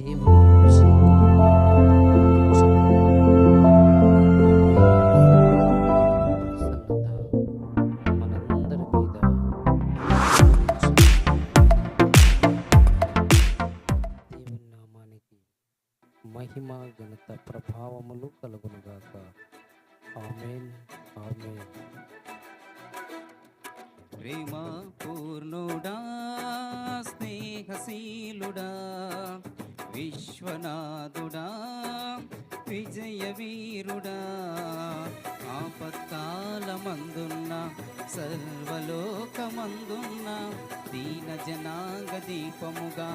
దేవుని అభిషేకం మనందరి మీద దేవుని నామానికి మహిమ ఘనత ప్రభావములు కలుగునుగాక. ఆమేన్, ఆమేన్. ప్రేమ పూర్ణుడా, స్నేహశీలుడా, విశ్వనాథుడా, విజయ వీరుడా, ఆపత్కాలమందున్న సర్వలోకమందున్న దీన జనాంగ దీపముగా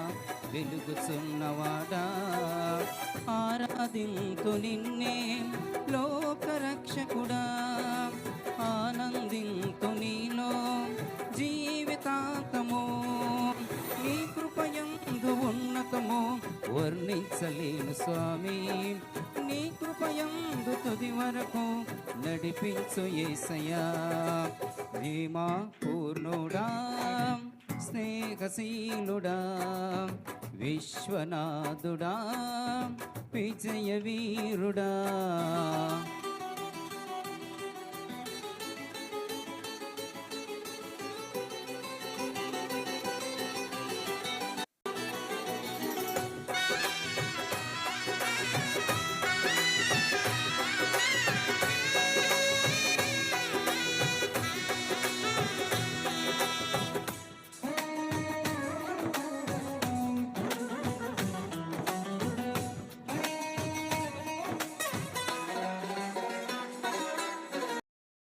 వెలుగుచున్నవాడా, ఆరాధింతు నిన్నే లోకరక్షకుడా, ఆనందింతు నీలో జీవితాంతము, నీ కృపయందు ఉన్నతము వర్ణించలేను స్వామి, నీ కృపయందు తుది వరకు నడిపించు యేసయ్యా. ప్రేమా పూర్ణుడా, స్నేహశీలుడా, విశ్వనాథుడా, విజయ వీరుడా.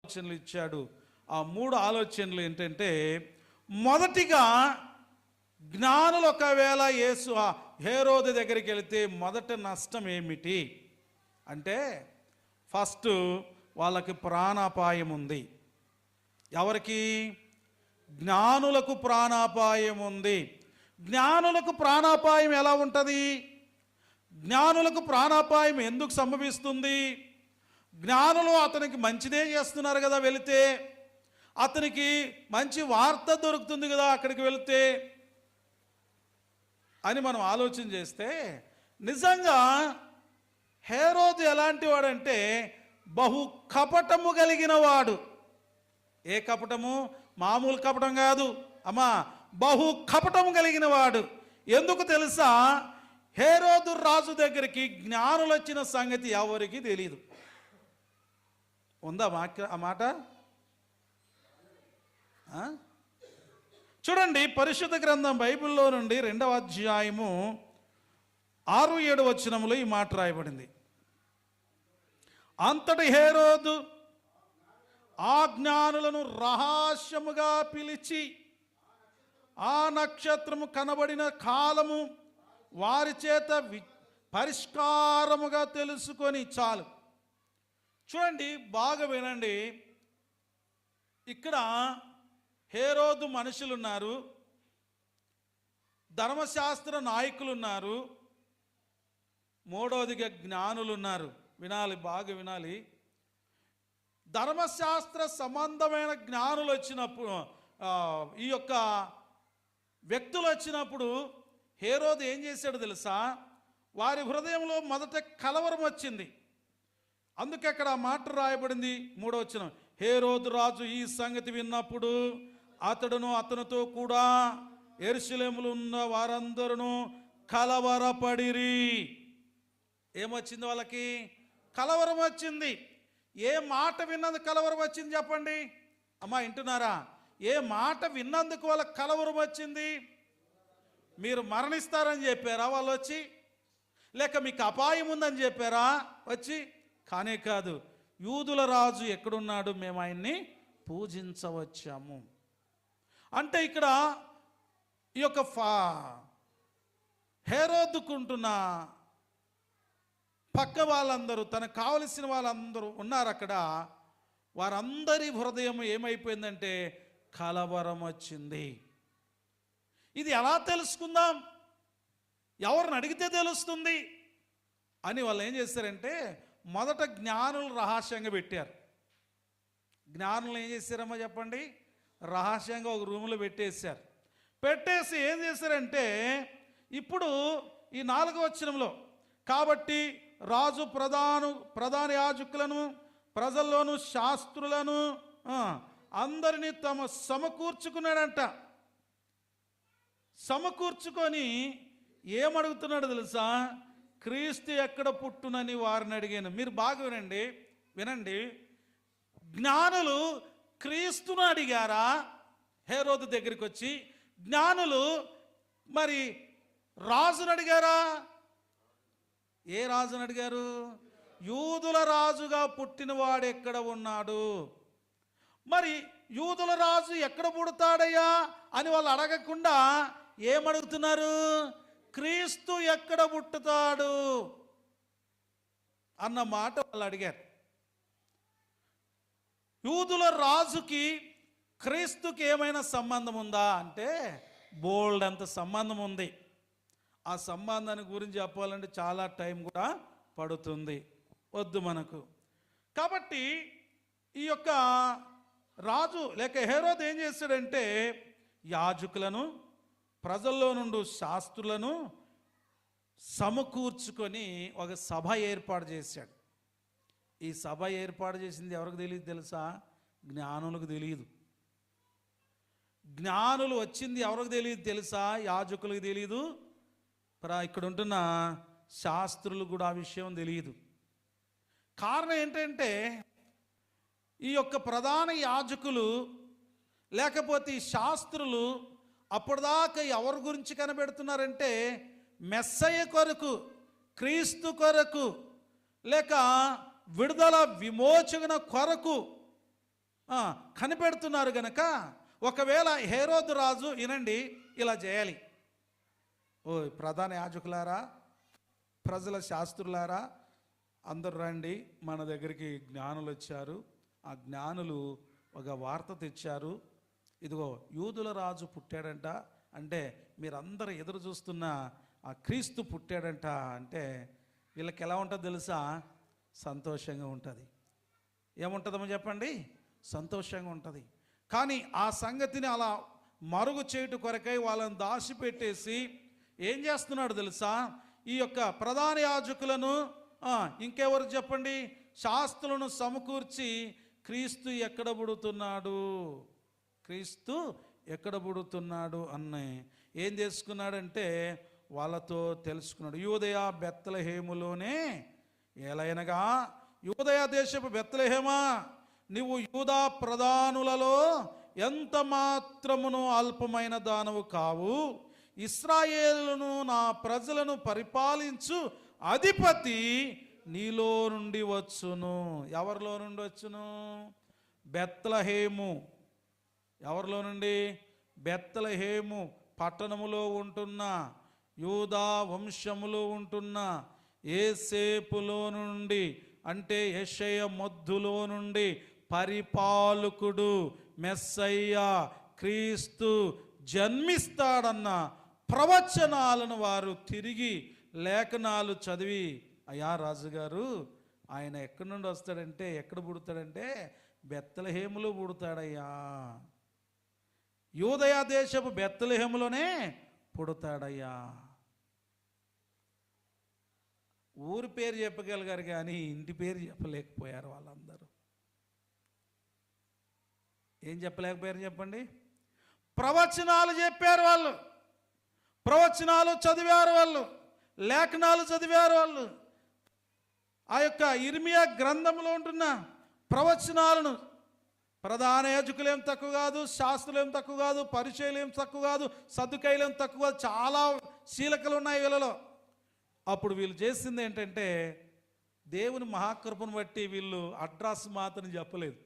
ఆలోచనలు ఇచ్చాడు. ఆ 3 ఆలోచనలు ఏంటంటే, మొదటిగా జ్ఞానులు ఒకవేళ యేసు హేరోదు దగ్గరికి వెళితే మొదటి నష్టం ఏమిటి అంటే, ఫస్ట్ వాళ్ళకి ప్రాణాపాయం ఉంది. ఎవరికి? జ్ఞానులకు ప్రాణాపాయం ఉంది. జ్ఞానులకు ప్రాణాపాయం ఎలా ఉంటుంది? జ్ఞానులకు ప్రాణాపాయం ఎందుకు సంభవిస్తుంది? జ్ఞానులు అతనికి మంచిదే చేస్తున్నారు కదా, వెళితే అతనికి మంచి వార్త దొరుకుతుంది కదా అక్కడికి వెళితే అని మనం ఆలోచన చేస్తే, నిజంగా హేరోదు ఎలాంటి వాడంటే బహు కపటము కలిగిన వాడు. ఏ కపటము? మామూలు కపటం కాదు అమ్మా, బహు కపటము కలిగిన వాడు. ఎందుకు తెలుసా? హేరోదు రాజు దగ్గరికి జ్ఞానులు వచ్చిన సంగతి ఎవరికి తెలియదు. ఉందా ఆ మాట? చూడండి, పరిశుద్ధ గ్రంథం బైబిల్లో నుండి 2వ అధ్యాయము 6-7 వచనములో ఈ మాట రాయబడింది. అంతటి హేరోదు ఆ జ్ఞానులను రహస్యముగా పిలిచి ఆ నక్షత్రము కనబడిన కాలము వారి చేత పరిష్కారముగా తెలుసుకొని చాలు. చూడండి, బాగా వినండి. ఇక్కడ హేరోదు మనుషులు ఉన్నారు, ధర్మశాస్త్ర నాయకులు ఉన్నారు, మూడవదిగా జ్ఞానులు ఉన్నారు. వినాలి, బాగా వినాలి. ధర్మశాస్త్ర సంబంధమైన జ్ఞానులు వచ్చినప్పుడు, ఈ యొక్క వ్యక్తులు వచ్చినప్పుడు హేరోదు ఏం చేశాడు తెలుసా? వారి హృదయంలో మొదట కలవరం వచ్చింది. అందుకే అక్కడ ఆ మాట రాయబడింది, 3వ వచనం. హేరోదు రాజు ఈ సంగతి విన్నప్పుడు అతడును అతనితో కూడా యెరూషలేములో ఉన్న వారందరూ కలవరపడిరి. ఏమొచ్చింది వాళ్ళకి? కలవరం వచ్చింది. ఏ మాట విన్నందుకు కలవరం వచ్చింది చెప్పండి అమ్మా, వింటున్నారా? ఏ మాట విన్నందుకు వాళ్ళకి కలవరం వచ్చింది? మీరు మరణిస్తారని చెప్పారా వాళ్ళు వచ్చి? లేక మీకు అపాయం ఉందని చెప్పారా వచ్చి? కానే కాదు, యూదుల రాజు ఎక్కడున్నాడు, మేము ఆయన్ని పూజించవచ్చాము అంటే, ఇక్కడ ఈ యొక్క హేరోదుకుంటున్న పక్క వాళ్ళందరూ, తనకు కావలసిన వాళ్ళందరూ ఉన్నారు అక్కడ. వారందరి హృదయం ఏమైపోయిందంటే కలవరం వచ్చింది. ఇది ఎలా తెలుసుకుందాం, ఎవరిని అడిగితే తెలుస్తుంది అని వాళ్ళు ఏం చేశారంటే, మొదట జ్ఞానులు రహస్యంగా పెట్టారు. జ్ఞానులు ఏం చేశారమ్మా చెప్పండి? రహస్యంగా ఒక రూములో పెట్టేశారు. పెట్టేసి ఏం చేశారంటే, ఇప్పుడు ఈ 4వ వచనంలో, కాబట్టి రాజు ప్రధాన యాజకులను ప్రజల్లోను శాస్త్రులను అందరినీ సమకూర్చుకున్నాడంట. సమకూర్చుకొని ఏమడుగుతున్నాడు తెలుసా? క్రీస్తు ఎక్కడ పుట్టునని వారిని అడిగాను. మీరు బాగా వినండి. జ్ఞానులు క్రీస్తును అడిగారా? హేరోదు దగ్గరికి వచ్చి జ్ఞానులు మరి రాజును అడిగారా? ఏ రాజును అడిగారు? యూదుల రాజుగా పుట్టినవాడు ఎక్కడ ఉన్నాడు? మరి యూదుల రాజు ఎక్కడ పుడతాడయ్యా అని వాళ్ళు అడగకుండా ఏమడుగుతున్నారు? క్రీస్తు ఎక్కడ పుట్టుతాడు అన్న మాట వాళ్ళు అడిగారు. యూదుల రాజుకి క్రీస్తుకి ఏమైనా సంబంధం ఉందా అంటే బోల్డ్ అంత సంబంధం ఉంది. ఆ సంబంధాన్ని గురించి చెప్పాలంటే చాలా టైం కూడా పడుతుంది, వద్దు మనకు. కాబట్టి ఈ యొక్క రాజు లేక హేరోదు ఏం చేశాడంటే యాజకులను ప్రజల్లో నుండి శాస్త్రులను సమకూర్చుకొని ఒక సభ ఏర్పాటు చేశాడు. ఈ సభ ఏర్పాటు చేసింది ఎవరికి తెలియదు తెలుసా? జ్ఞానులకు తెలియదు. జ్ఞానులు వచ్చింది ఎవరికి తెలియదు తెలుసా? యాజకులకు తెలియదు. ఇక్కడ ఉంటున్న శాస్త్రులు కూడా ఆ విషయం తెలియదు. కారణం ఏంటంటే ఈ యొక్క ప్రధాన యాజకులు లేకపోతే ఈ శాస్త్రులు అప్పటిదాకా ఎవరి గురించి కనిపెడుతున్నారంటే మెస్సయ్య కొరకు, క్రీస్తు కొరకు, లేక విడుదల విమోచన కొరకు కనిపెడుతున్నారు గనక ఒకవేళ హేరోదు రాజు వినండి ఇలా చేయాలి. ఓ ప్రధాన యాజకులారా, ప్రజల శాస్త్రులారా, అందరు రండి, మన దగ్గరికి జ్ఞానులు వచ్చారు. ఆ జ్ఞానులు ఒక వార్త తెచ్చారు. ఇదిగో యూదుల రాజు పుట్టాడంట, అంటే మీరందరూ ఎదురు చూస్తున్న ఆ క్రీస్తు పుట్టాడంట అంటే వీళ్ళకి ఎలా ఉంటుంది తెలుసా? సంతోషంగా ఉంటుంది. ఏముంటుందమ్మా చెప్పండి? సంతోషంగా ఉంటుంది. కానీ ఆ సంగతిని అలా మరుగు చేయుట కొరకై వాళ్ళని దాచిపెట్టేసి ఏం చేస్తున్నాడు తెలుసా? ఈ యొక్క ప్రధాన యాజకులను ఇంకెవరు చెప్పండి, శాస్త్రులను సమకూర్చి క్రీస్తు ఎక్కడ పుడుతున్నాడు, క్రీస్తు ఎక్కడ పుడుతున్నాడు అని ఏం చేసుకున్నాడంటే వాళ్ళతో తెలుసుకున్నాడు. యూదయ బెత్లెహేములోనే ఏలైనగా యూదయ దేశపు బెత్లెహేమా, నీవు యూదా ప్రధానులలో ఎంత మాత్రమును అల్పమైన దానవు కావు. ఇశ్రాయేలును నా ప్రజలను పరిపాలించు అధిపతి నీలో నుండి వచ్చును. ఎవరిలో నుండి వచ్చును? బెత్లెహేము. ఎవరిలో నుండి? బెత్లెహేము పట్టణములో ఉంటున్న యూదా వంశములో ఉంటున్న యేసేపులో నుండి, అంటే యెషయ మొద్దులో నుండి పరిపాలకుడు మెస్సయ్య క్రీస్తు జన్మిస్తాడన్న ప్రవచనాలను వారు తిరిగి లేఖనాలు చదివి, అయ్యా రాజుగారు ఆయన ఎక్కడి నుండి వస్తాడంటే, ఎక్కడ పుడతాడంటే బెత్లెహేములో పుడతాడయ్యా, యూదయ దేశపు బెత్లెహేములోనే పుడతాడయ్యా. ఊరి పేరు చెప్పగలిగారు కానీ ఇంటి పేరు చెప్పలేకపోయారు వాళ్ళందరూ. ఏం చెప్పలేకపోయారు చెప్పండి? ప్రవచనాలు చెప్పారు వాళ్ళు, ప్రవచనాలు చదివారు వాళ్ళు, లేఖనాలు చదివారు వాళ్ళు. ఆ యొక్క ఇర్మియా గ్రంథంలో ఉంటున్న ప్రవచనాలను ప్రధాన యాజకులేం తక్కువ కాదు, శాస్త్రులేం తక్కువ కాదు, పరిచయులేం తక్కువ కాదు, సద్దుకైలేం తక్కువ కాదు, చాలా శీలకలు ఉన్నాయి వీళ్ళలో. అప్పుడు వీళ్ళు చేసింది ఏంటంటే దేవుని మహాకృపను బట్టి వీళ్ళు అడ్రస్ మాత్రం చెప్పలేదు,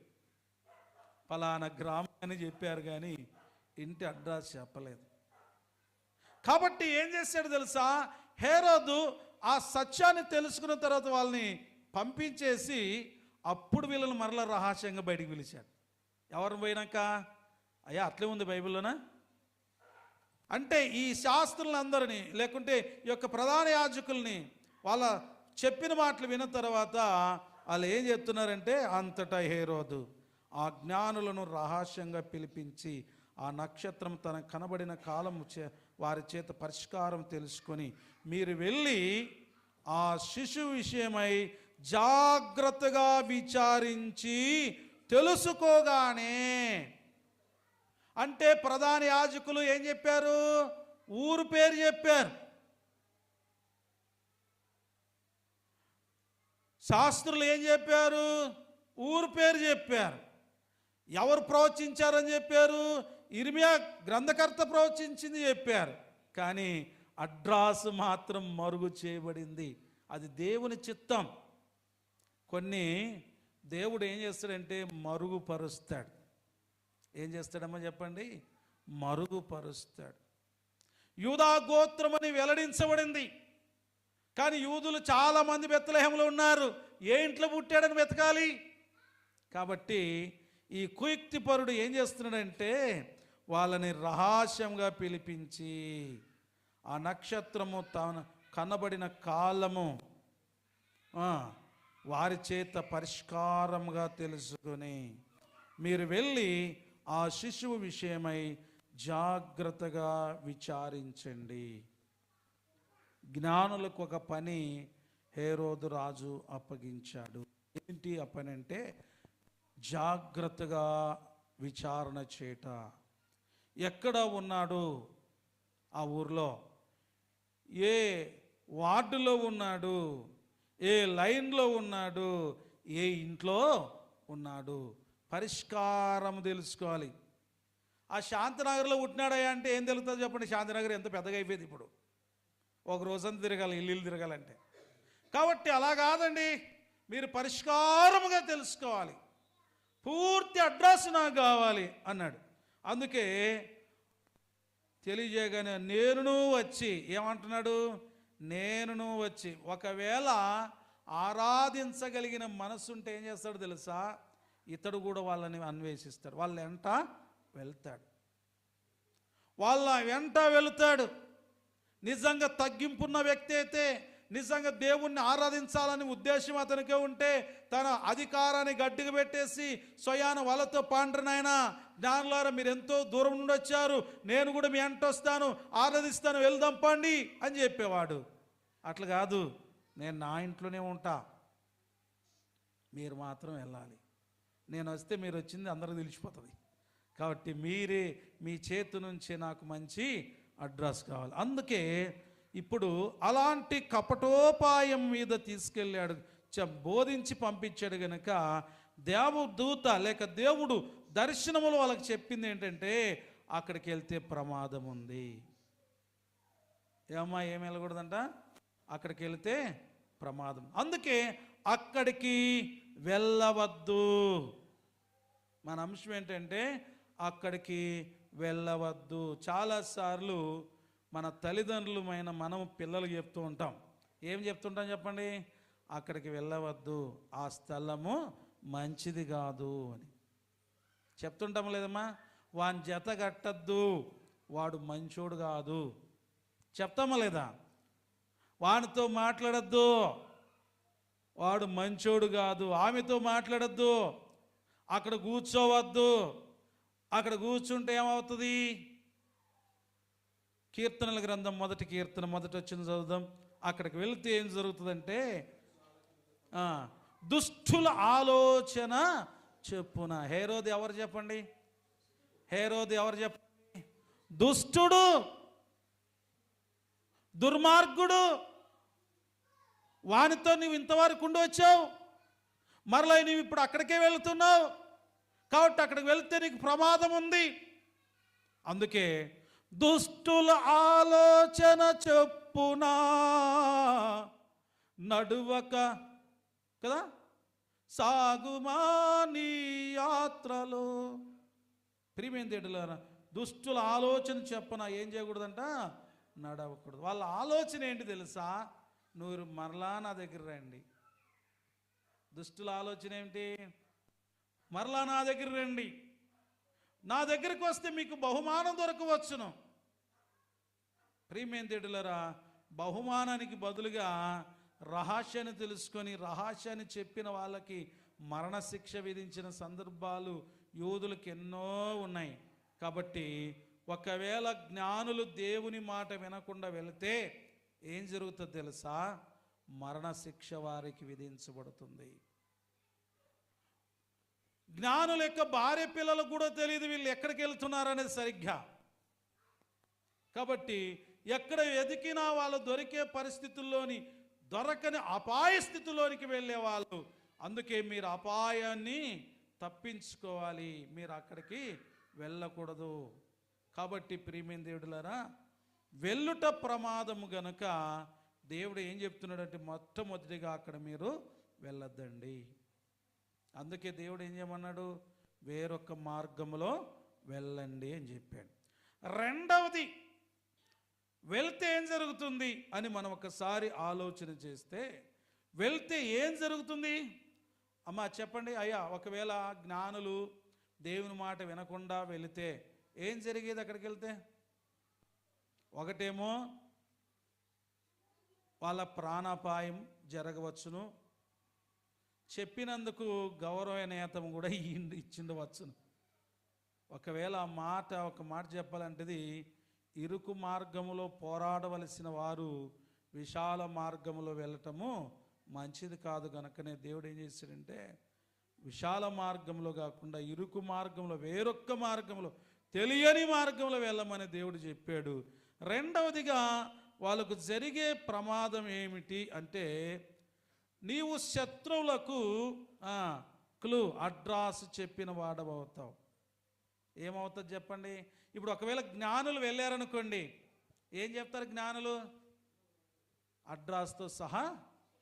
ఫలానా గ్రామం అని చెప్పారు కానీ ఇంటి అడ్రస్ చెప్పలేదు. కాబట్టి ఏం చేశాడు తెలుసా? హేరోదు ఆ సత్యాన్ని తెలుసుకున్న తర్వాత వాళ్ళని పంపించేసి అప్పుడు వీళ్ళని మరలా రహస్యంగా బయటికి పిలిచాడు. ఎవరిని పోయినాక, అయ్యా అట్లే ఉంది బైబిల్లోనా అంటే ఈ శాస్త్రులందరినీ లేకుంటే ఈ యొక్క ప్రధాన యాజకుల్ని వాళ్ళ చెప్పిన మాటలు విన్న తర్వాత వాళ్ళు ఏం చెప్తున్నారంటే, అంతటా హేరోదు ఆ జ్ఞానులను రహస్యంగా పిలిపించి ఆ నక్షత్రం తన కనబడిన కాలం వారి చేత పరిష్కారం తెలుసుకొని మీరు వెళ్ళి ఆ శిశువు విషయమై జాగ్రత్తగా విచారించి తెలుసుకోగానే. అంటే ప్రధాన యాజకులు ఏం చెప్పారు? ఊరు పేరు చెప్పారు. శాస్త్రులు ఏం చెప్పారు? ఊరు పేరు చెప్పారు. ఎవరు ప్రవచించారని చెప్పారు? ఇర్మియా గ్రంథకర్త ప్రవచించింది చెప్పారు. కానీ అడ్రస్ మాత్రం మరుగు చేయబడింది. అది దేవుని చిత్తం. కొన్ని దేవుడు ఏం చేస్తాడంటే మరుగుపరుస్తాడు. ఏం చేస్తాడమ్మా చెప్పండి? మరుగుపరుస్తాడు. యూదా గోత్రమని వెల్లడించబడింది. కానీ యూదులు చాలామంది బెత్లెహేములో ఉన్నారు. ఏ ఇంట్లో పుట్టాడని వెతకాలి. కాబట్టి ఈ కుయుక్తిపరుడు ఏం చేస్తున్నాడంటే వాళ్ళని రహస్యంగా పిలిపించి ఆ నక్షత్రము తాను కనబడిన కాలము వారి చేత పరిష్కారంగా తెలుసుకొని మీరు వెళ్ళి ఆ శిశువు విషయమై జాగ్రత్తగా విచారించండి. జ్ఞానులకు ఒక పని హేరోదు రాజు అప్పగించాడు. ఏంటి ఆ పని అంటే జాగ్రత్తగా విచారణ చేయట. ఎక్కడ ఉన్నాడు? ఆ ఊర్లో ఏ వార్డులో ఉన్నాడు? ఏ లైన్లో ఉన్నాడు? ఏ ఇంట్లో ఉన్నాడు? పరిష్కారం తెలుసుకోవాలి. ఆ శాంతినగర్లో పుట్టినాడయ్యా అంటే ఏం తెలుస్తుంది చెప్పండి? శాంతినగర్ ఎంత పెద్దగా అయిపోయింది ఇప్పుడు. ఒక రోజంతా తిరగాలి, ఇల్లు తిరగాలంటే. కాబట్టి అలా కాదండి, మీరు పరిష్కారముగా తెలుసుకోవాలి. పూర్తి అడ్రస్ నాకు కావాలి అన్నాడు. అందుకే తెలియజేయగానే నేనును వచ్చి ఏమంటున్నాడు? నేనును వచ్చి. ఒకవేళ ఆరాధించగలిగిన మనసుంటే ఏం చేస్తాడు తెలుసా? ఇతడు కూడా వాళ్ళని అన్వేషిస్తాడు. వాళ్ళ వెంట వెళ్తాడు. వాళ్ళ వెంట వెళుతాడు. నిజంగా తగ్గింపున్న వ్యక్తి అయితే, నిజంగా దేవుణ్ణి ఆరాధించాలని ఉద్దేశం అతనికే ఉంటే తన అధికారాన్ని గట్టిగా పెట్టేసి స్వయాన వాళ్ళతో పాండ్రనైనా జ్ఞానులారా మీరు ఎంతో దూరం నుండి వచ్చారు, నేను కూడా మీ వెంట వస్తాను, ఆరాధిస్తాను, వెళ్దాం పండి అని చెప్పేవాడు. అట్లా కాదు, నేను నా ఇంట్లోనే ఉంటా, మీరు మాత్రం వెళ్ళాలి. నేను వస్తే మీరు వచ్చింది అందరికీ తెలిసిపోతుంది. కాబట్టి మీరే మీ చేతి నుంచి నాకు మంచి అడ్రస్ కావాలి. అందుకే ఇప్పుడు అలాంటి కపటోపాయం మీద తీసుకెళ్ళాడు, బోధించి పంపించాడు. గనక దేవదూత లేక దేవుడు దర్శనములు వాళ్ళకి చెప్పింది ఏంటంటే అక్కడికి వెళ్తే ప్రమాదం ఉంది. ఏమా ఏమి వెళ్ళకూడదంట? అక్కడికి వెళితే ప్రమాదం. అందుకే అక్కడికి వెళ్ళవద్దు. మన అంశం ఏంటంటే అక్కడికి వెళ్ళవద్దు. చాలాసార్లు మన తల్లిదండ్రులమైన మనం పిల్లలకు చెప్తూ ఉంటాం. ఏం చెప్తుంటాం చెప్పండి? అక్కడికి వెళ్ళవద్దు, ఆ స్థలము మంచిది కాదు అని చెప్తుంటాం లేదమ్మా? వాని జత కట్టద్దు, వాడు మంచోడు కాదు చెప్తామా లేదా? వానితో మాట్లాడద్దు, వాడు మంచోడు కాదు. ఆమెతో మాట్లాడద్దు, అక్కడ కూర్చోవద్దు. అక్కడ కూర్చుంటే ఏమవుతుంది? కీర్తనల గ్రంథం 1 కీర్తన 1 వచ్చిన చదువుదాం. అక్కడికి వెళితే ఏం జరుగుతుందంటే దుష్టుల ఆలోచన చెప్పున. హేరోదు ఎవరు చెప్పండి? హేరోదు ఎవరు చెప్పండి? దుష్టుడు, దుర్మార్గుడు. వానితో నువ్వు ఇంతవరకు ఉండి వచ్చావు, మరలా నువ్వు ఇప్పుడు అక్కడికే వెళుతున్నావు. కాబట్టి అక్కడికి వెళ్తే నీకు ప్రమాదం ఉంది. అందుకే దుష్టుల ఆలోచన చెప్పునా నడువక కదా సాగుమా నీ యాత్రలో. ప్రియమైన దేవులారా, దుష్టుల ఆలోచన చెప్పున ఏం చేయకూడదంట? నడవకూడదు. వాళ్ళ ఆలోచన ఏంటి తెలుసా? నువ్వు మరలా నా దగ్గర రండి. దుష్టుల ఆలోచన ఏమిటి? మరలా నా దగ్గర రండి, నా దగ్గరికి వస్తే మీకు బహుమానం దొరకవచ్చును. ప్రియమైన దేవులారా, బహుమానానికి బదులుగా రహస్యాన్ని తెలుసుకొని రహస్యాన్ని చెప్పిన వాళ్ళకి మరణశిక్ష విధించిన సందర్భాలు యూదులకు ఎన్నో ఉన్నాయి. కాబట్టి ఒకవేళ జ్ఞానులు దేవుని మాట వినకుండా వెళితే ఏం జరుగుతుందో తెలుసా? మరణశిక్ష వారికి విధించబడుతుంది. జ్ఞానుల యొక్క భార్య పిల్లలకు కూడా తెలియదు వీళ్ళు ఎక్కడికి వెళ్తున్నారనేది సరిగ్గా. కాబట్టి ఎక్కడ వెతికినా వాళ్ళు దొరికే పరిస్థితుల్లోని దొరకని అపాయ స్థితిలోనికి వెళ్ళే వాళ్ళు. అందుకే మీరు అపాయాన్ని తప్పించుకోవాలి, మీరు అక్కడికి వెళ్ళకూడదు. కాబట్టి ప్రియమైన దేవుడులారా, వెళ్ళుట ప్రమాదము గనుక దేవుడు ఏం చెప్తున్నాడంటే మొట్టమొదటిగా అక్కడ మీరు వెళ్ళొద్దండి. అందుకే దేవుడు ఏం చేయమన్నాడు? వేరొక మార్గంలో వెళ్ళండి అని చెప్పాడు. రెండవది, వెళ్తే ఏం జరుగుతుంది అని మనం ఒకసారి ఆలోచన చేస్తే, వెళ్తే ఏం జరుగుతుంది అమ్మా చెప్పండి అయ్యా? ఒకవేళ జ్ఞానులు దేవుని మాట వినకుండా వెళితే ఏం జరిగేది? అక్కడికి వెళ్తే ఒకటేమో వాళ్ళ ప్రాణాపాయం జరగవచ్చును, చెప్పినందుకు గౌరవనీయతం కూడా ఇచ్చిండవచ్చును. ఒకవేళ ఒక మాట చెప్పాలంటేది, ఇరుకు మార్గములో పోరాడవలసిన వారు విశాల మార్గములో వెళ్ళటము మంచిది కాదు. కనుకనే దేవుడు ఏం చేశాడంటే విశాల మార్గంలో కాకుండా ఇరుకు మార్గంలో, వేరొక్క మార్గంలో, తెలియని మార్గంలో వెళ్ళమని దేవుడు చెప్పాడు. రెండవదిగా వాళ్ళకు జరిగే ప్రమాదం ఏమిటి అంటే, నీవు శత్రువులకు అడ్రస్ చెప్పిన వాడవుతావు. ఏమవుతుంది చెప్పండి? ఇప్పుడు ఒకవేళ జ్ఞానులు వెళ్ళారనుకోండి, ఏం చెప్తారు జ్ఞానులు? అడ్రస్తో సహా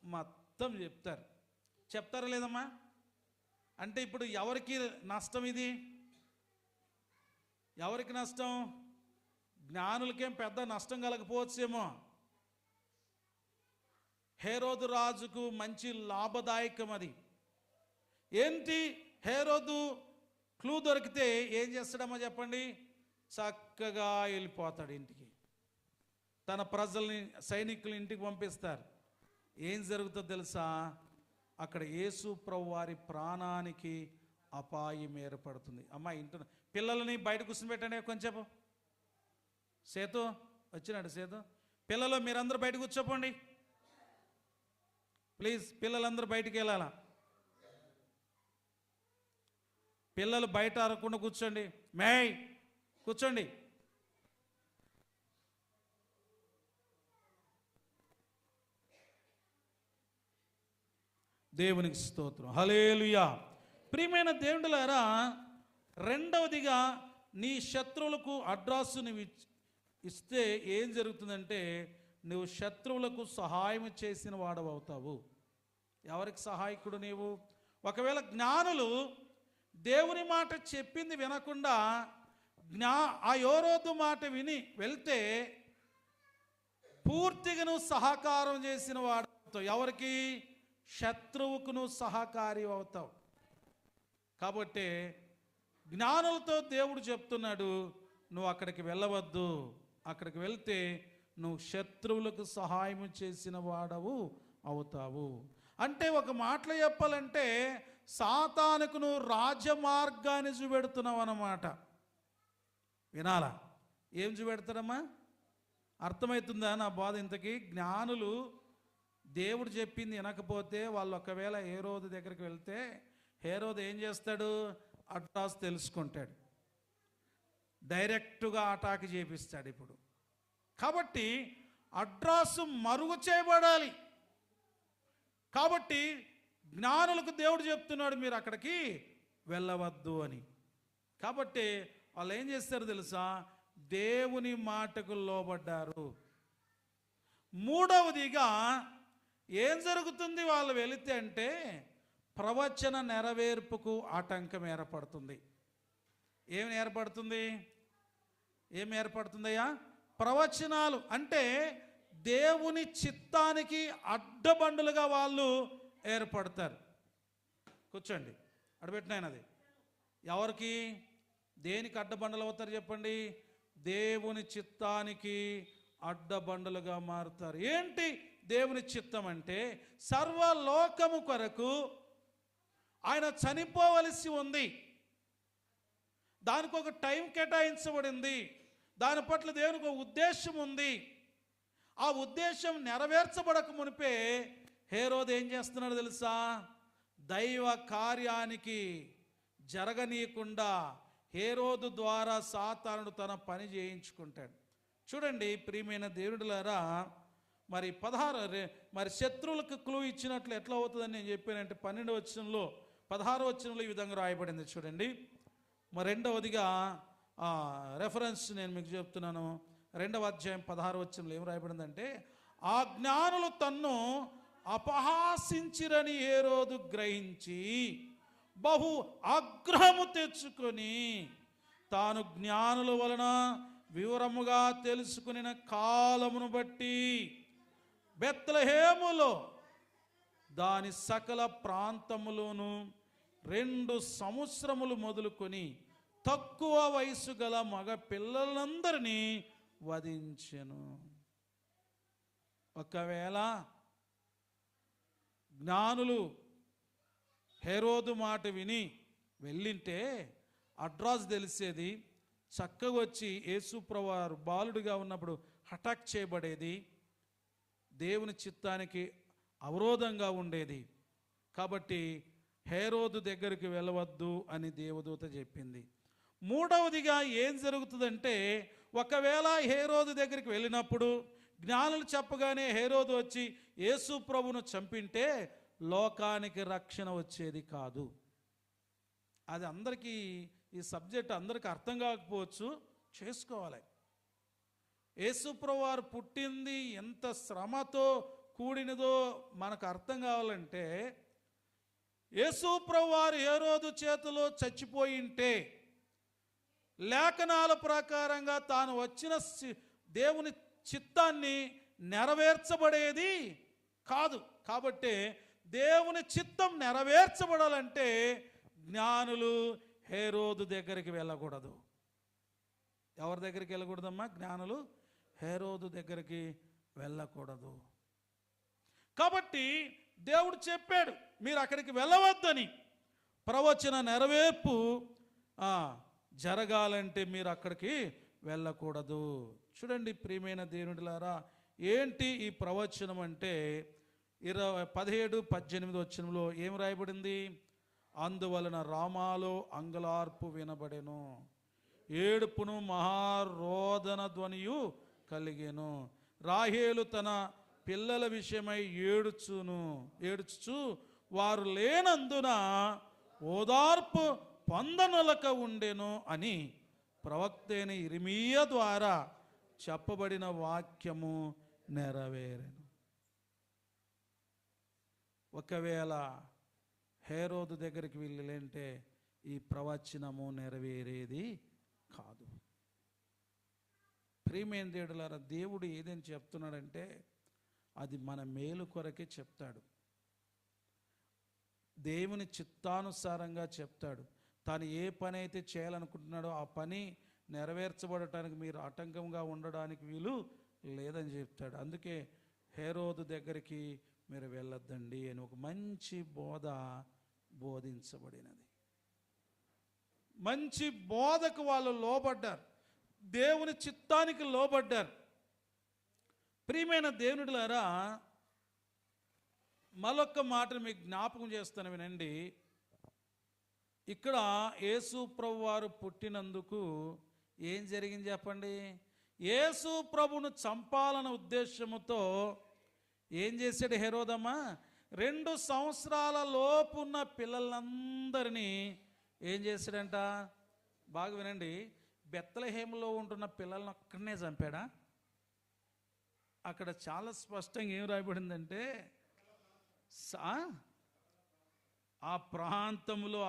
మొత్తం చెప్తారా లేదమ్మా? అంటే ఇప్పుడు ఎవరికి నష్టం? ఇది ఎవరికి నష్టం? జ్ఞానులకేం పెద్ద నష్టం కలగపోవచ్చేమో, హేరోదు రాజుకు మంచి లాభదాయకం అది. ఏంటి? హేరోదు క్లూ దొరికితే ఏం చేస్తాడమ్మా చెప్పండి? చక్కగా వెళ్ళిపోతాడు ఇంటికి, తన ప్రజల్ని, సైనికులు ఇంటికి పంపిస్తారు. ఏం జరుగుతుందో తెలుసా? అక్కడ యేసు ప్రభు వారి ప్రాణానికి అపాయం ఏర్పడుతుంది. అమ్మా ఇంటి పిల్లలని బయట కూర్చోబెట్టండి కొంచెం. సేతు వచ్చినాడు. సేతు, పిల్లలు మీరందరూ బయట కూర్చోపోండి ప్లీజ్. పిల్లలందరూ బయటికి వెళ్ళాలా? పిల్లలు బయట అరకుండా కూర్చోండి. కూర్చోండి. దేవునికి స్తోత్రం, హల్లెలూయా. ప్రియమైన దేవుడులారా, రెండవదిగా నీ శత్రువులకు అడ్రస్ నువ్వు ఇస్తే ఏం జరుగుతుందంటే, నువ్వు శత్రువులకు సహాయం చేసిన వాడవుతావు. ఎవరికి సహాయకుడు నీవు? ఒకవేళ జ్ఞానులు దేవుని మాట చెప్పింది వినకుండా ఆ యోరోదు మాట విని వెళ్తే పూర్తిగా నువ్వు సహకారం చేసిన వాడవుతావు. ఎవరికి? శత్రువుకు నువ్వు సహకారి అవుతావు. కాబట్టి జ్ఞానులతో దేవుడు చెప్తున్నాడు, నువ్వు అక్కడికి వెళ్ళవద్దు. అక్కడికి వెళ్తే నువ్వు శత్రువులకు సహాయం చేసిన వాడవు అవుతావు. అంటే ఒక మాటలో చెప్పాలంటే, సాతానుకు నువ్వు రాజమార్గాన్ని చూపెడుతున్నావు అన్నమాట. వినాలా? ఏం చూపెడతాడమ్మా? అర్థమవుతుందా నా బాధ? ఇంతకీ జ్ఞానులు దేవుడు చెప్పింది వినకపోతే, వాళ్ళు ఒకవేళ హేరోదు దగ్గరికి వెళ్తే, హేరోదు ఏం చేస్తాడు? అడ్రస్ తెలుసుకుంటాడు, డైరెక్ట్గా అటాక్ చేపిస్తాడు. ఇప్పుడు కాబట్టి అడ్రస్ మరుగు చేయబడాలి. కాబట్టి జ్ఞానులకు దేవుడు చెప్తున్నాడు, మీరు అక్కడికి వెళ్ళవద్దు అని. కాబట్టి వాళ్ళు ఏం చేస్తారు తెలుసా? దేవుని మాటకు లోబడ్డారు. మూడవదిగా ఏం జరుగుతుంది వాళ్ళు వెళితే అంటే, ప్రవచన నెరవేర్పుకు ఆటంకం ఏర్పడుతుంది. ఏం ఏర్పడుతుందయ్యా? ప్రవచనాలు అంటే దేవుని చిత్తానికి అడ్డబండులుగా వాళ్ళు ఏర్పడతారు. కూర్చోండి, అడబెట్టినాయనది. ఎవరికి, దేనికి అడ్డబండలు అవుతారు చెప్పండి? దేవుని చిత్తానికి అడ్డబండలుగా మారుతారు. ఏంటి దేవుని చిత్తం అంటే, సర్వలోకము కొరకు ఆయన చనిపోవలసి ఉంది, దానికి ఒక టైం కేటాయించబడింది. దాని పట్ల దేవునికి ఒక ఉద్దేశం ఉంది. ఆ ఉద్దేశం నెరవేర్చబడక మునిపే హేరోదు ఏం చేస్తున్నాడు తెలుసా? దైవ కార్యానికి జరగనీయకుండా హేరోదు ద్వారా సాతానుడు తన పని చేయించుకుంటాడు. చూడండి ప్రియమైన దేవుడులారా, మరి 16 మరి శత్రువులకు క్లూ ఇచ్చినట్లు ఎట్లా అవుతుందని నేను చెప్పానంటే 12వ వచనంలో 16వ వచనంలో ఈ విధంగా రాయబడింది. చూడండి, మరి రెండవదిగా రెఫరెన్స్ నేను మీకు చెప్తున్నాను. 2వ అధ్యాయం 16వ వచనంలో ఏం రాయబడిందంటే, ఆ జ్ఞానులు తన్ను అపహాసించిరని హేరోదు గ్రహించి బహు ఆగ్రహము తెచ్చుకొని తాను జ్ఞానుల వలన వివరముగా తెలుసుకునిన కాలమును బట్టి బెత్లెహేములో దాని సకల ప్రాంతములోను 2 సంవత్సరములు మొదలుకొని తక్కువ వయసు గల మగ పిల్లలందరినీ వధించెను. ఒకవేళ జ్ఞానులు హేరోదు మాట విని వెళ్ళింటే అడ్రస్ తెలిసేది, చక్కగా వచ్చి యేసుప్రభువారు బాలుడిగా ఉన్నప్పుడు అటాక్ చేయబడేది, దేవుని చిత్తానికి అవరోధంగా ఉండేది. కాబట్టి హేరోదు దగ్గరికి వెళ్ళవద్దు అని దేవదూత చెప్పింది. మూడవదిగా ఏం జరుగుతుందంటే, ఒకవేళ హేరోదు దగ్గరికి వెళ్ళినప్పుడు జ్ఞానులు చెప్పగానే హేరోదు వచ్చి యేసు ప్రభును చంపింటే లోకానికి రక్షణ వచ్చేది కాదు. అది అందరికీ ఈ సబ్జెక్ట్ అందరికీ అర్థం కాకపోవచ్చు, చేసుకోవాలి. యేసుప్రభు వారు పుట్టింది ఎంత శ్రమతో కూడినదో మనకు అర్థం కావాలంటే, యేసుప్రభు వారు హేరోదు చేతిలో చచ్చిపోయింటే లేఖనాల ప్రకారంగా తాను వచ్చిన దేవుని చిత్తాన్ని నెరవేర్చబడేది కాదు. కాబట్టి దేవుని చిత్తం నెరవేర్చబడాలంటే జ్ఞానులు హేరోదు దగ్గరికి వెళ్ళకూడదు. ఎవరి దగ్గరికి వెళ్ళకూడదమ్మా? జ్ఞానులు హేరోదు దగ్గరికి వెళ్ళకూడదు. కాబట్టి దేవుడు చెప్పాడు మీరు అక్కడికి వెళ్ళవద్దని. ప్రవచన నెరవేర్పు జరగాలంటే మీరు అక్కడికి వెళ్ళకూడదు. చూడండి ప్రియమైన దేవునిలారా, ఏంటి ఈ ప్రవచనం అంటే 17, 18 వచనంలో ఏం రాయబడింది? అందువలన రామాలో అంగలార్పు వినబడెను, ఏడుపును మహారోదన ధ్వనియు కలిగెను. రాహేలు తన పిల్లల విషయమై ఏడుచుచు వారు లేనందున ఓదార్పు పొందనలక ఉండెను అని ప్రవక్త అయిన ఇర్మీయా ద్వారా చెప్పబడిన వాక్యము నెరవేరెను. ఒకవేళ హేరోదు దగ్గరికి వెళ్ళాలంటే ఈ ప్రవచనము నెరవేరేది కాదు. ప్రియమైన దేవుడులారా, దేవుడు ఏదని చెప్తున్నాడంటే అది మన మేలు కొరకే చెప్తాడు. దేవుని చిత్తానుసారంగా చెప్తాడు. తాను ఏ పని అయితే చేయాలనుకుంటున్నాడో ఆ పని నెరవేర్చబడటానికి మీరు ఆటంకంగా ఉండడానికి వీలు లేదని చెప్తాడు. అందుకే హేరోదు దగ్గరికి మీరు వెళ్ళొద్దండి అని ఒక మంచి బోధ బోధించబడినది. మంచి బోధకు వాళ్ళు లోబడ్డారు, దేవుని చిత్తానికి లోబడ్డారు. ప్రియమైన దేవునిలారా, మరొక్క మాటను మీకు జ్ఞాపకం చేస్తాను వినండి. ఇక్కడ యేసు ప్రభు వారు పుట్టినందుకు ఏం జరిగింది చెప్పండి? యేసు ప్రభును చంపాలన్న ఉద్దేశముతో ఏం చేశాడు హేరోదమ్మా? 2 సంవత్సరాల లోపు ఉన్న పిల్లలందరినీ ఏం చేశాడంట? బాగా వినండి. బెత్లెహేములో ఉంటున్న పిల్లలను ఒక్కడనే చంపాడా? అక్కడ చాలా స్పష్టంగా ఏం రాయబడిందంటే, ఆ ప్రాంతంలో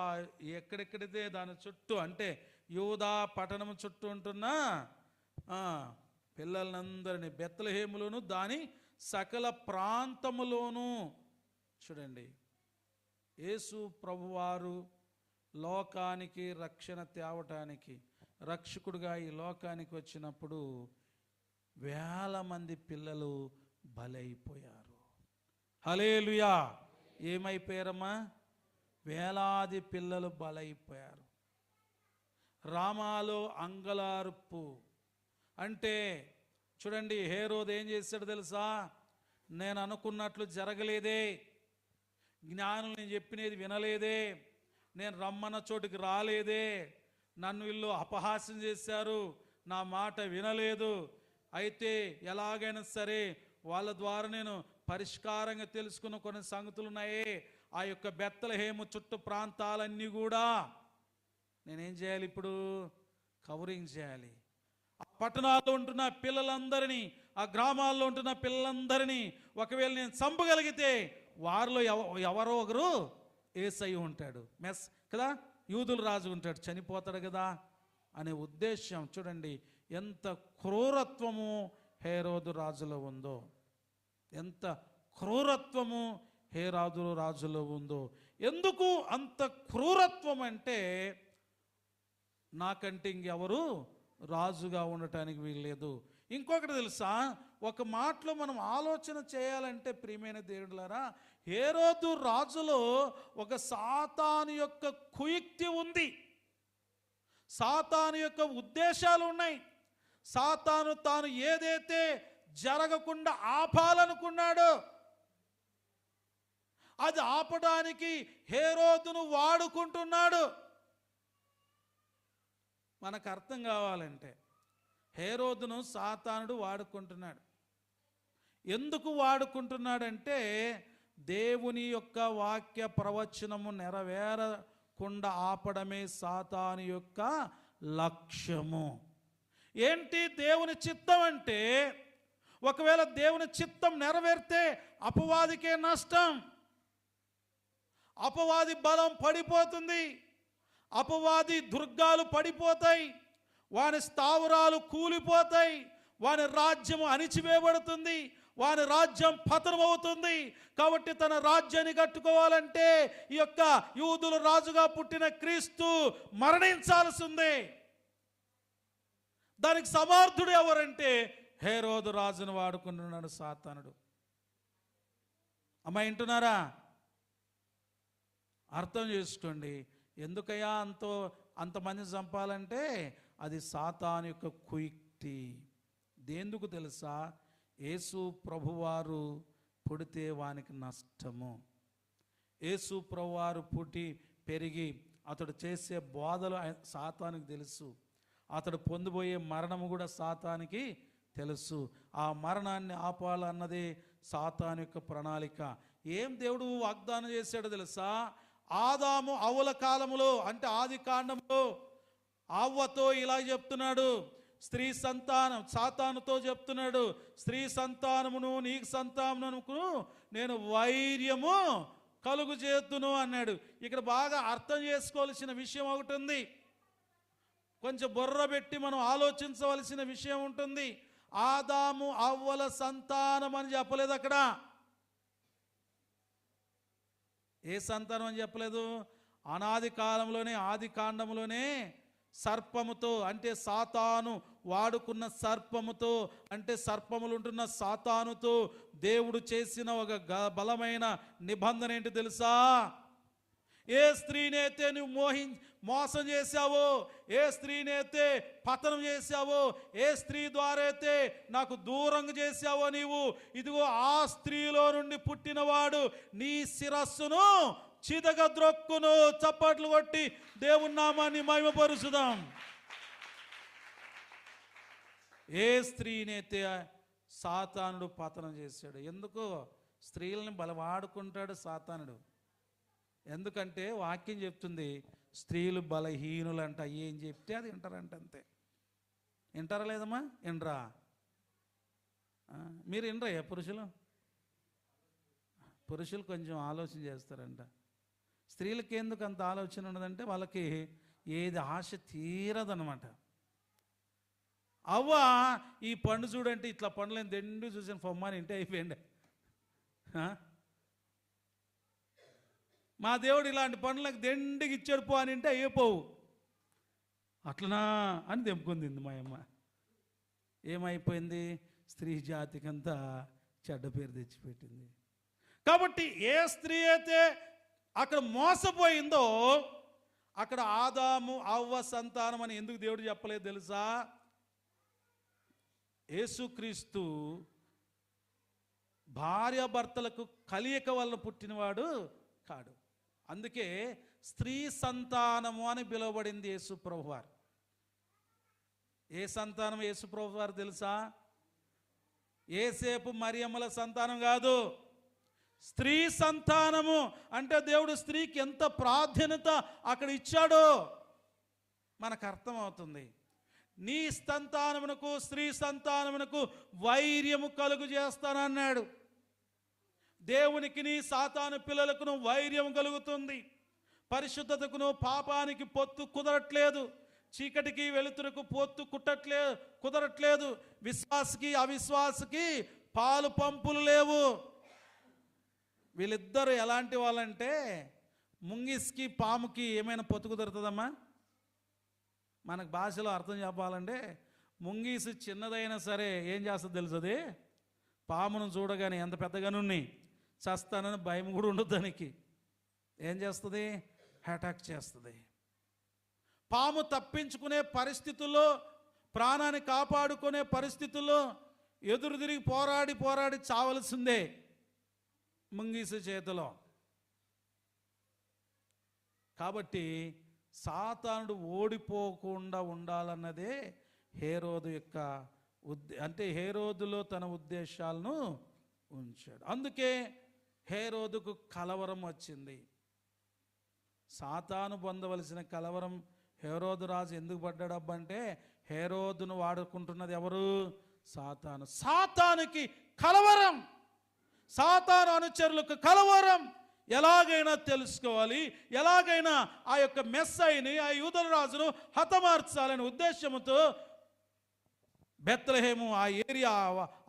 ఎక్కడెక్కడితే దాని చుట్టూ అంటే యూదా పట్టణం చుట్టూ ఉంటున్న పిల్లలందరినీ బెత్లెహేములోను దాని సకల ప్రాంతములోను. చూడండి, యేసు ప్రభువారు లోకానికి రక్షణ తేవటానికి రక్షకుడుగా ఈ లోకానికి వచ్చినప్పుడు వేల మంది పిల్లలు బలైపోయారు. హల్లెలూయా! ఏమైపోయారమ్మా? వేలాది పిల్లలు బలైపోయారు. రామాలో అంగలార్పు, అంటే చూడండి, హేరోదు ఏం చేశాడు తెలుసా? నేను అనుకున్నట్లు జరగలేదే, జ్ఞానులు నేను చెప్పినది వినలేదే, నేను రమ్మన్న చోటుకి రాలేదే, నన్ను వీళ్ళు అపహాస్యం చేశారు, నా మాట వినలేదు. అయితే ఎలాగైనా సరే వాళ్ళ ద్వారా నేను పరిష్కారంగా తెలుసుకున్న కొన్ని సంగతులు ఉన్నాయే, ఆ యొక్క బెత్లెహేము చుట్టూ ప్రాంతాలన్నీ కూడా నేనేం చేయాలి? ఇప్పుడు కవరింగ్ చేయాలి. ఆ పట్టణాల్లో ఉంటున్న పిల్లలందరినీ, ఆ గ్రామాల్లో ఉంటున్న పిల్లలందరినీ ఒకవేళ నేను చంపగలిగితే వారిలో ఎవరో ఒకరు యేసయ్య ఉంటాడు, మెస్ కదా, యూదుల రాజు ఉంటాడు, చనిపోతాడు కదా అనే ఉద్దేశం. చూడండి ఎంత క్రూరత్వము హేరోదు రాజులో ఉందో, ఎంత క్రూరత్వము హేరోదు రాజులో ఉందో. ఎందుకు అంత క్రూరత్వం అంటే, నాకంటే ఇంకెవరు రాజుగా ఉండటానికి వీల్లేదు. ఇంకొకటి తెలుసా, ఒక మాటలో మనం ఆలోచన చేయాలంటే ప్రియమైన దేవుడులారా, హేరోదు రాజులో ఒక సాతాను యొక్క కుయుక్తి ఉంది, సాతాను యొక్క ఉద్దేశాలు ఉన్నాయి. సాతాను తాను ఏదైతే జరగకుండా ఆపాలనుకున్నాడో అది ఆపడానికి హేరోదును వాడుకుంటున్నాడు. మనకు అర్థం కావాలంటే హేరోదును సాతానుడు వాడుకుంటున్నాడు. ఎందుకు వాడుకుంటున్నాడంటే, దేవుని యొక్క వాక్య ప్రవచనము నెరవేరకుండా ఆపడమే సాతాను యొక్క లక్ష్యము. ఏంటి దేవుని చిత్తం అంటే, ఒకవేళ దేవుని చిత్తం నెరవేరితే అపవాదికే నష్టం, అపవాది బలం పడిపోతుంది, అపవాది దుర్గాలు పడిపోతాయి, వాని స్థావరాలు కూలిపోతాయి, వాని రాజ్యము అణిచివేయబడుతుంది, వాని రాజ్యం పతనమవుతుంది. కాబట్టి తన రాజ్యాన్ని కట్టుకోవాలంటే ఈ యొక్క యూదుల రాజుగా పుట్టిన క్రీస్తు మరణించాల్సిందే. దానికి సమర్థుడు ఎవరంటే హేరోదు రాజును వాడుకుంటున్నాడు సాతానుడు. అమ్మ వింటున్నారా? అర్థం చేసుకోండి. ఎందుకయ్యా అంతమంది చంపాలంటే అది సాతాను యొక్క కుయుక్తి. దేందుకు తెలుసా? యేసు ప్రభువారు పుడితే వానికి నష్టము. యేసు ప్రభువారు పుట్టి పెరిగి అతడు చేసే బోధలు సాతానికి తెలుసు, అతడు పొందబోయే మరణము కూడా సాతానికి తెలుసు. ఆ మరణాన్ని ఆపాలన్నదే సాతాను యొక్క ప్రణాళిక. ఏం దేవుడు వాగ్దానం చేశాడో తెలుసా? ఆదాము అవ్వల కాలములో, అంటే ఆది కాండంలో అవ్వతో ఇలా చెప్తున్నాడు, స్త్రీ సంతానం, సాతానుతో చెప్తున్నాడు, స్త్రీ సంతానమును నీకు సంతానమును నేను వైర్యము కలుగు చేతును అన్నాడు. ఇక్కడ బాగా అర్థం చేసుకోవాల్సిన విషయం ఒకటి ఉంది, కొంచెం బుర్ర పెట్టి మనం ఆలోచించవలసిన విషయం ఉంటుంది. ఆదాము అవ్వల సంతానం అని చెప్పలేదు అక్కడ. ఏ సంతానం అని చెప్పలేదు? అనాది కాలంలోనే, ఆది కాండంలోనే సర్పముతో, అంటే సాతాను వాడుకున్న సర్పముతో, అంటే సర్పములు ఉంటున్న సాతానుతో దేవుడు చేసిన ఒక బలమైన నిబంధన ఏంటి తెలుసా? ఏ స్త్రీనైతే నువ్వు మోసం చేశావో, ఏ స్త్రీనైతే పతనం చేశావో, ఏ స్త్రీ ద్వారా అయితే నాకు దూరంగా చేశావో నీవు, ఇదిగో ఆ స్త్రీలో నుండి పుట్టినవాడు నీ శిరస్సును చితగద్రొక్కును. చప్పట్లు కొట్టి దేవుని నామాన్ని మహిమపరుచుదాం. ఏ స్త్రీనైతే సాతానుడు పతనం చేశాడు. ఎందుకు? స్త్రీలను బలవాడుకుంటాడు సాతానుడు. ఎందుకంటే వాక్యం చెప్తుంది స్త్రీలు బలహీనులంట, ఏం చెప్తే అది వింటారంట, అంతే. వింటారా లేదమ్మా? వినరా? మీరు వినరా? పురుషులు కొంచెం ఆలోచన చేస్తారంట. స్త్రీలకి ఎందుకు అంత ఆలోచన ఉన్నదంటే వాళ్ళకి ఏది ఆశ తీరదనమాట. అవ్వ ఈ పండు చూడంటే ఇట్లా పండ్లను దెండు చూసిన పొమ్మని ఇంటే అయిపోయింది. మా దేవుడు ఇలాంటి పనులకు దెండికి ఇచ్చాడు పో అని అంటే అయిపోవు, అట్లనా అని దెంపుకుంది మా అమ్మ. ఏమైపోయింది? స్త్రీ జాతికంతా చెడ్డ పేరు తెచ్చిపెట్టింది. కాబట్టి ఏ స్త్రీ అయితే అక్కడ మోసపోయిందో అక్కడ ఆదాము అవ్వ సంతానం అని ఎందుకు దేవుడు చెప్పలేదు తెలుసా? యేసుక్రీస్తు భార్యాభర్తలకు కలియక వలన పుట్టినవాడు కాడు. అందుకే స్త్రీ సంతానము అని పిలువబడింది యేసు ప్రభువారు. ఏ సంతానం యేసు ప్రభువారు తెలుసా? ఏసేపు మరియమ్మల సంతానం కాదు, స్త్రీ సంతానము. అంటే దేవుడు స్త్రీకి ఎంత ప్రాధాన్యత అక్కడ ఇచ్చాడో మనకు అర్థమవుతుంది. నీ సంతానమునకు స్త్రీ సంతానమునకు వైర్యము కలుగు చేస్తానన్నాడు. దేవునికి నీ సాతాను పిల్లలకును వైర్యం కలుగుతుంది. పరిశుద్ధతకును పాపానికి పొత్తు కుదరట్లేదు. చీకటికి వెలుతురుకు పొత్తు కుదరట్లేదు. విశ్వాసకి అవిశ్వాసకి పాలు పంపులు లేవు. వీళ్ళిద్దరు ఎలాంటి వాళ్ళంటే, ముంగిస్కి పాముకి ఏమైనా పొత్తు కుదురుతుందమ్మా? మనకు భాషలో అర్థం చెప్పాలంటే, ముంగీసు చిన్నదైనా సరే ఏం చేస్తుంది తెలుసది? పామును చూడగానే ఎంత పెద్దగానున్ని చస్తానని భయం కూడా ఉండదు దానికి. ఏం చేస్తుంది? అటాక్ చేస్తుంది. పాము తప్పించుకునే పరిస్థితుల్లో, ప్రాణాన్ని కాపాడుకునే పరిస్థితుల్లో ఎదురు తిరిగి పోరాడి చావలసిందే ముంగీసు చేతిలో. కాబట్టి సాతానుడు ఓడిపోకుండా ఉండాలన్నదే హేరోదు యొక్క అంటే హేరోదులో తన ఉద్దేశాలను ఉంచాడు. అందుకే హేరోదుకు కలవరం వచ్చింది. సాతాను పొందవలసిన కలవరం హేరోదు రాజు ఎందుకు పడ్డాడబ్బంటే, హేరోదును వాడుకుంటున్నది ఎవరు? సాతాను. సాతానుకి కలవరం, సాతాను అనుచరులకు కలవరం. ఎలాగైనా తెలుసుకోవాలి, ఎలాగైనా ఆ యొక్క మెస్సైని, ఆ యూదుల రాజును హతమార్చాలనే ఉద్దేశంతో బెత్లెహేము, ఆ ఏరియా,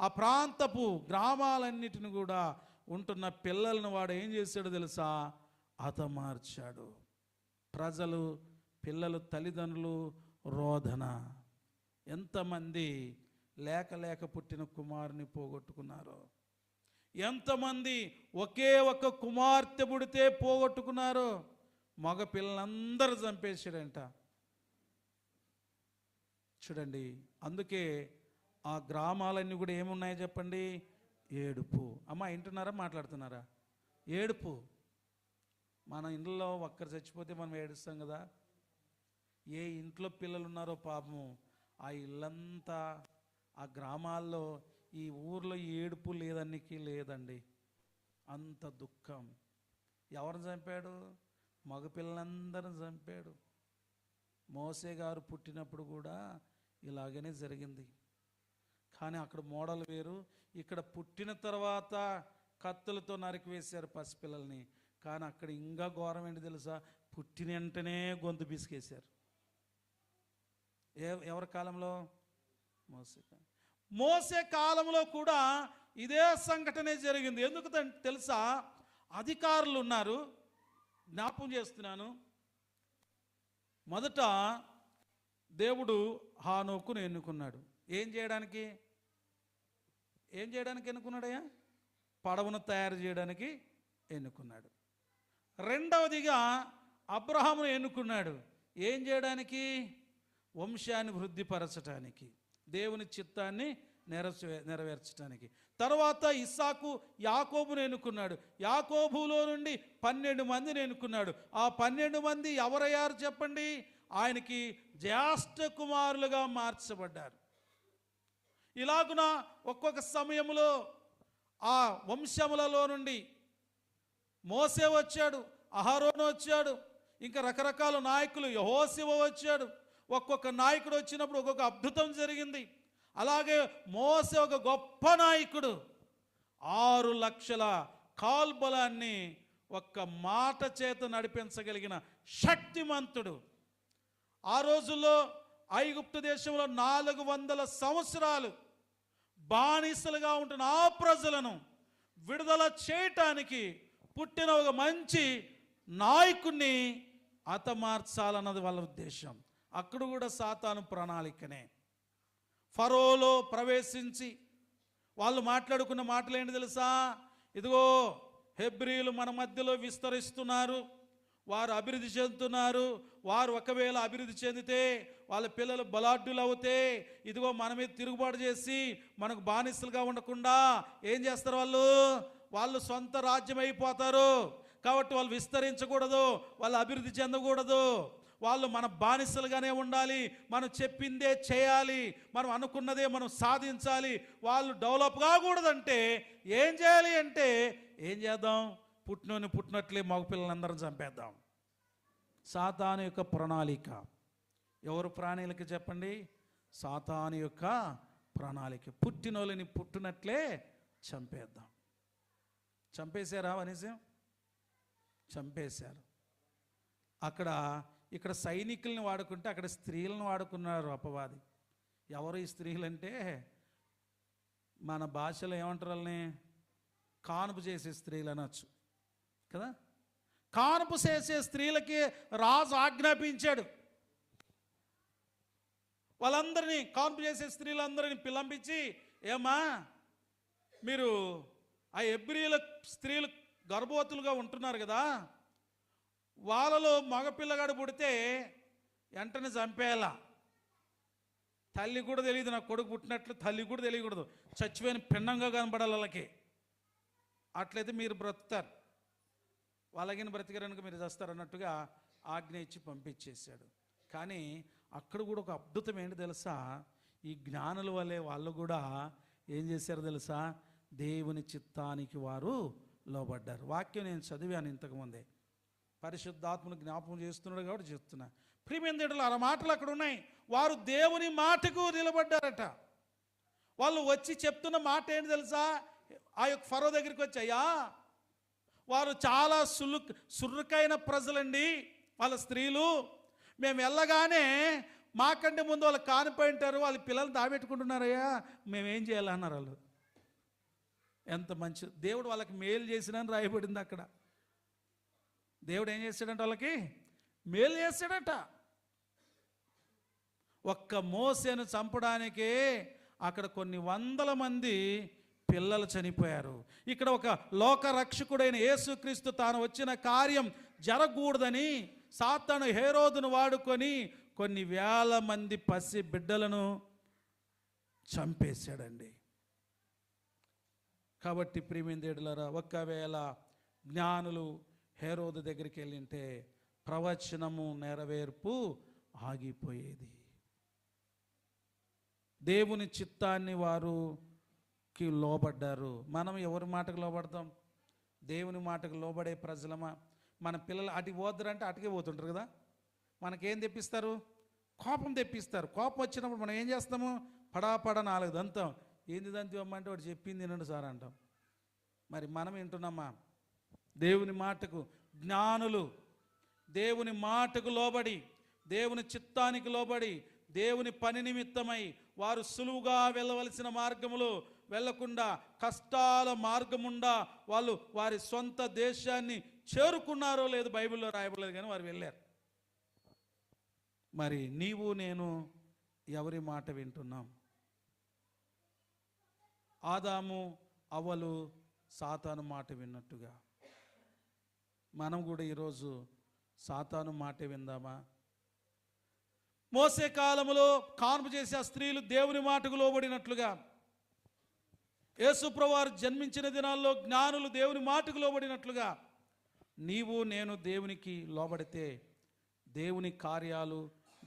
ఆ ప్రాంతపు గ్రామాలన్నిటిని కూడా ఉంటున్న పిల్లలను వాడు ఏం చేశాడు తెలుసా? హతమార్చాడు. ప్రజలు, పిల్లలు, తల్లిదండ్రులు రోదన. ఎంతమంది లేక పుట్టిన కుమారుని పోగొట్టుకున్నారో, ఎంతమంది ఒకే ఒక్క కుమార్తె పుడితే పోగొట్టుకున్నారో. మగ పిల్లలందరూ చంపేశాడంట. చూడండి, అందుకే ఆ గ్రామాలన్నీ కూడా ఏమున్నాయో చెప్పండి? ఏడుపు. అమ్మ వింటున్నారా, మాట్లాడుతున్నారా? ఏడుపు. మన ఇంట్లో ఒక్కరు చచ్చిపోతే మనం ఏడుస్తాం కదా. ఏ ఇంట్లో పిల్లలు ఉన్నారో పాపము, ఆ ఇల్లంతా, ఆ గ్రామాల్లో, ఈ ఊర్లో ఏడుపు లేదండి. అంత దుఃఖం. ఎవరిని చంపాడు? మగపిల్లలందరిని చంపాడు. మోసే గారు పుట్టినప్పుడు కూడా ఇలాగనే జరిగింది. కానీ అక్కడ మోడల్ వేరు. ఇక్కడ పుట్టిన తర్వాత కత్తులతో నరికివేశారు పసిపిల్లల్ని. కానీ అక్కడ ఇంకా ఘోరం ఏంటి తెలుసా? పుట్టిన వెంటనే గొంతు పిసికేశారు. ఎవరి కాలంలో? మోసే కాలంలో కూడా ఇదే సంఘటనే జరిగింది. ఎందుకు తెలుసా? అధికారులు ఉన్నారు. జ్ఞాపకం చేస్తున్నాను. మొదట దేవుడు హానోకును ఎన్నుకున్నాడు. ఏం చేయడానికి ఎన్నుకున్నాడయ్యా? పడవను తయారు చేయడానికి ఎన్నుకున్నాడు. రెండవదిగా అబ్రహామును ఎన్నుకున్నాడు. ఏం చేయడానికి? వంశాన్ని వృద్ధిపరచడానికి, దేవుని చిత్తాన్ని నెరవేర్చడానికి. తర్వాత ఇస్సాకు, యాకోబును ఎన్నుకున్నాడు. యాకోబులో నుండి 12 మందిని ఎన్నుకున్నాడు. ఆ 12 మంది ఎవరయ్యారు చెప్పండి? ఆయనకి జ్యేష్ఠ కుమారులుగా మార్చబడ్డారు. ఇలాగున ఒక్కొక్క సమయంలో ఆ వంశములలో నుండి మోసే వచ్చాడు, అహరోను వచ్చాడు, ఇంకా రకరకాల నాయకులు, యెహోషువ వచ్చాడు. ఒక్కొక్క నాయకుడు వచ్చినప్పుడు ఒక్కొక్క అద్భుతం జరిగింది. అలాగే మోసే ఒక గొప్ప నాయకుడు. 6 లక్షల కాల్బలాన్ని ఒక్క మాట చేత నడిపించగలిగిన శక్తిమంతుడు. ఆ రోజుల్లో ఐగుప్తు దేశంలో 400 సంవత్సరాలు బానిసలుగా ఉంటున్న ఆ ప్రజలను విడుదల చేయటానికి పుట్టిన ఒక మంచి నాయకుడిని హతమార్చాలన్నది వాళ్ళ ఉద్దేశం. అక్కడ కూడా సాతాను ప్రణాళికనే. ఫరోలో ప్రవేశించి వాళ్ళు మాట్లాడుకున్న మాటలు ఏంటి తెలుసా? ఇదిగో హెబ్రీలు మన మధ్యలో విస్తరిస్తున్నారు, వారు అభివృద్ధి చెందుతున్నారు. వారు ఒకవేళ అభివృద్ధి చెందితే వాళ్ళ పిల్లలు బలాఢ్యులు అవుతే ఇదిగో మన మీద తిరుగుబాటు చేసి మనకు బానిసలుగా ఉండకుండా ఏం చేస్తారు? వాళ్ళు సొంత రాజ్యం అయిపోతారు. కాబట్టి వాళ్ళు విస్తరించకూడదు, వాళ్ళు అభివృద్ధి చెందకూడదు. వాళ్ళు మన బానిసలుగానే ఉండాలి. మనం చెప్పిందే చేయాలి, మనం అనుకున్నదే మనం సాధించాలి. వాళ్ళు డెవలప్ కాకూడదంటే ఏం చేయాలి అంటే ఏం చేద్దాం? పుట్టినట్లే మగపిల్లలందరం చంపేద్దాం. సాతాను యొక్క ప్రణాళిక. ఎవరు ప్రణాళిక చెప్పండి? సాతాను యొక్క ప్రణాళిక. పుట్టినోళ్ళని పుట్టినట్లే చంపేద్దాం. చంపేశారా వనిసం? చంపేశారు. ఇక్కడ సైనికుల్ని వాడుకుంటే అక్కడ స్త్రీలను వాడుకున్నారు అపవాది. ఎవరు ఈ స్త్రీలంటే మన భాషలో ఏమంటారు వాళ్ళని? కానుపు చేసే స్త్రీలు అనొచ్చు కదా. కానుపు చేసే స్త్రీలకి రాజు ఆజ్ఞాపించాడు. వాళ్ళందరినీ, కానుపు చేసే స్త్రీలందరినీ పిలంపించి, ఏమా మీరు ఆ హెబ్రీల స్త్రీలు గర్భవతులుగా ఉంటున్నారు కదా, వాళ్ళలో మగపిల్లగాడు పుడితే వెంటనే చంపేయాల. తల్లి కూడా తెలియదు నా కొడుకు పుట్టినట్లు, తల్లి కూడా తెలియకూడదు, చచ్చిపోయిన పిండంగా కనపడాలి వాళ్ళకి. అట్లయితే మీరు బ్రతుకుతారు, వాళ్ళకి బ్రతికారనుక మీరు చేస్తారు అన్నట్టుగా ఆజ్ఞ ఇచ్చి పంపించేశాడు. కానీ అక్కడ కూడా ఒక అద్భుతం ఏంటి తెలుసా? ఈ జ్ఞానుల వల్లే వాళ్ళు కూడా ఏం చేశారు తెలుసా? దేవుని చిత్తానికి వారు లోబడ్డారు. వాక్యం నేను చదివాను ఇంతకుముందే, పరిశుద్ధాత్మను జ్ఞాపకం చేస్తున్నాడు కాబట్టి చెప్తున్నా. ప్రియమైన ఆ మాటలు అక్కడ ఉన్నాయి. వారు దేవుని మాటకు నిలబడ్డారట. వాళ్ళు వచ్చి చెప్తున్న మాట ఏంటి తెలుసా? ఆ యొక్క ఫరో దగ్గరికి వచ్చాయా, వారు చాలా సుర్రుకైన ప్రజలండి, వాళ్ళ స్త్రీలు. మేము వెళ్ళగానే మాకంటే ముందు వాళ్ళు కానిపోయింటారు, వాళ్ళ పిల్లలు దాబెట్టుకుంటున్నారయ్యా, మేమేం చేయాలన్నారు వాళ్ళు. ఎంత మంచి దేవుడు వాళ్ళకి మేలు చేసినని రాయబడింది అక్కడ. దేవుడు ఏం చేశాడంట? వాళ్ళకి మేలు చేశాడట. ఒక్క మోసేను చంపడానికే అక్కడ కొన్ని వందల మంది పిల్లలు చనిపోయారు. ఇక్కడ ఒక లోకరక్షకుడైన యేసుక్రీస్తు తాను వచ్చిన కార్యం జరగకూడదని సాతాను హేరోదును వాడుకొని కొన్ని వేల మంది పసి బిడ్డలను చంపేశాడండి. కాబట్టి ప్రియమైనదేడులారా, ఒకవేళ జ్ఞానులు హేరోదు దగ్గరికి వెళ్ళింటే ప్రవచనము నెరవేర్పు ఆగిపోయేది. దేవుని చిత్తాన్ని వారుకి లోబడ్డారు. మనం ఎవరి మాటకు లోబడతాం? దేవుని మాటకు లోబడే ప్రజలమా? మన పిల్లలు అటుకి పోద్దురంటే అటుకే పోతుంటారు కదా. మనకేం తెప్పిస్తారు? కోపం తెప్పిస్తారు. కోపం వచ్చినప్పుడు మనం ఏం చేస్తాము? పడా 4 దంతం. ఏంది దంతం అమ్మంటే వాడు చెప్పింది వినండి సార్ అంటాం. మరి మనం వింటున్నామా? దేవుని మాటకు జ్ఞానులు దేవుని మాటకు లోబడి, దేవుని చిత్తానికి లోబడి, దేవుని పని నిమిత్తమై వారు సులువుగా వెళ్ళవలసిన మార్గములు వెళ్లకుండా కష్టాల మార్గముండా వాళ్ళు వారి సొంత దేశాన్ని చేరుకున్నారో లేదు బైబిల్లో రాయబడలేదు, కానీ వారు వెళ్ళారు. మరి నీవు నేను ఎవరి మాట వింటున్నాం? ఆదాము అవ్వలు సాతాను మాట విన్నట్టుగా మనం కూడా ఈరోజు సాతాను మాట విందామా? మోసే కాలములో కాన్పు చేసే ఆ స్త్రీలు దేవుని మాటకు లోబడినట్లుగా, యేసుప్రభువారు జన్మించిన దినాల్లో జ్ఞానులు దేవుని మాటకు లోబడినట్లుగా నీవు నేను దేవునికి లోబడితే దేవుని కార్యాలు,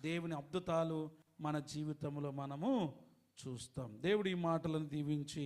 దేవుని అద్భుతాలు మన జీవితంలో మనము చూస్తాం. దేవుడి ఈ మాటలను దీవించి